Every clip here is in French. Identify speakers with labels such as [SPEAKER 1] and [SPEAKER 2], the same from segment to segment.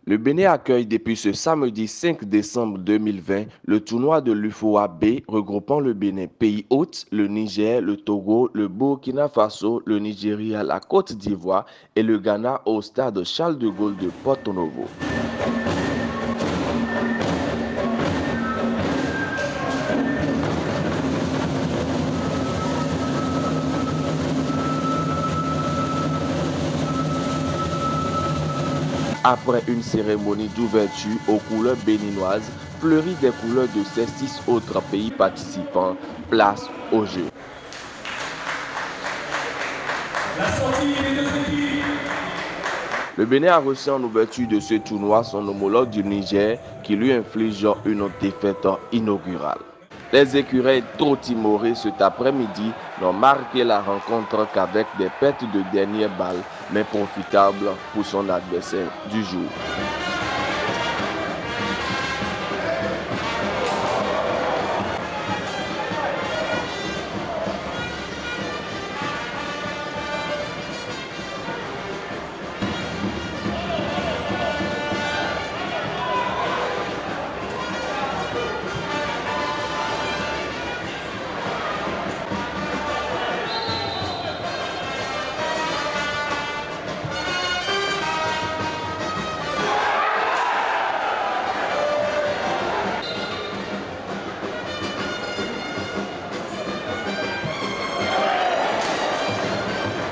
[SPEAKER 1] Le Bénin accueille depuis ce samedi 5 décembre 2020 le tournoi de l'UFOA B regroupant le Bénin, pays hôte, le Niger, le Togo, le Burkina Faso, le Nigeria, la Côte d'Ivoire et le Ghana au stade Charles de Gaulle de Porto Novo. Après une cérémonie d'ouverture aux couleurs béninoises, fleurie des couleurs de ces 6 autres pays participants, place au jeu. Le Bénin a reçu en ouverture de ce tournoi son homologue du Niger qui lui inflige une défaite inaugurale. Les écureuils trop timorés cet après-midi n'ont marqué la rencontre qu'avec des pertes de dernière balle, mais profitables pour son adversaire du jour.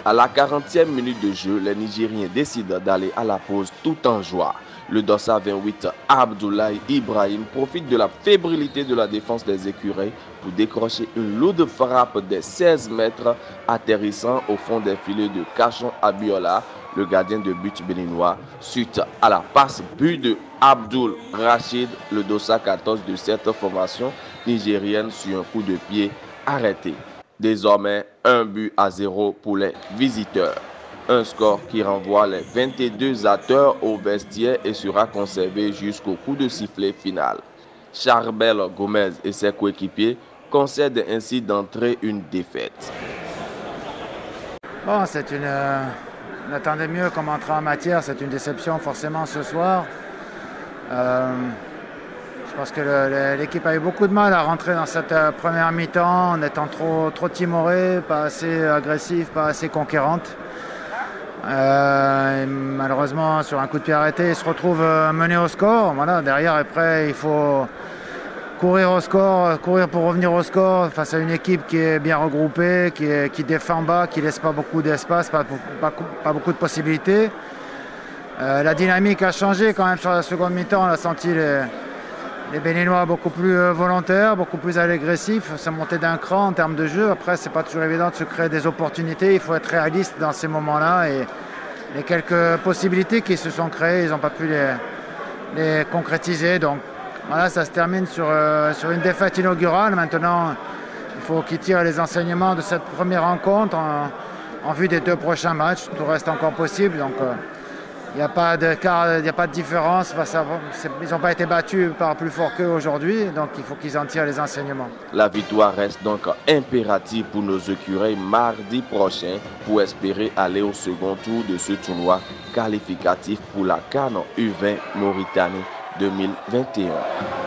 [SPEAKER 1] À la 40e minute de jeu, les Nigériens décident d'aller à la pause tout en joie. Le Dossa 28, Abdoulaye Ibrahim, profite de la fébrilité de la défense des écureuils pour décrocher une lourde frappe des 16 mètres, atterrissant au fond des filets de Kachon Abiola, le gardien de but béninois, suite à la passe but de Abdul Rachid, le Dossa 14 de cette formation nigérienne sur un coup de pied arrêté. Désormais, 1-0 pour les visiteurs. Un score qui renvoie les 22 acteurs au vestiaire et sera conservé jusqu'au coup de sifflet final. Charbel Gomez et ses coéquipiers concèdent ainsi d'entrer une défaite.
[SPEAKER 2] Bon, on attendait mieux comme entrée en matière, c'est une déception forcément ce soir. Je pense que l'équipe a eu beaucoup de mal à rentrer dans cette première mi-temps en étant trop timorée, pas assez agressive, pas assez conquérante. Malheureusement, sur un coup de pied arrêté, ils se retrouvent menés au score. Voilà, derrière, après, il faut courir au score, courir pour revenir au score face à une équipe qui est bien regroupée, qui défend bas, qui ne laisse pas beaucoup d'espace, pas beaucoup de possibilités. La dynamique a changé quand même sur la seconde mi-temps. On a senti les Béninois beaucoup plus volontaires, beaucoup plus agressifs, ça montait d'un cran en termes de jeu. Après, c'est pas toujours évident de se créer des opportunités. Il faut être réaliste dans ces moments-là. Et les quelques possibilités qui se sont créées, ils n'ont pas pu les concrétiser. Donc voilà, ça se termine sur une défaite inaugurale. Maintenant, il faut qu'ils tirent les enseignements de cette première rencontre en vue des 2 prochains matchs. Tout reste encore possible. Donc il n'y a pas de différence. Ils n'ont pas été battus par plus fort qu'eux aujourd'hui, donc il faut qu'ils en tirent les enseignements.
[SPEAKER 1] La victoire reste donc impérative pour nos écureuils mardi prochain pour espérer aller au second tour de ce tournoi qualificatif pour la CAN U20 Mauritanie 2021.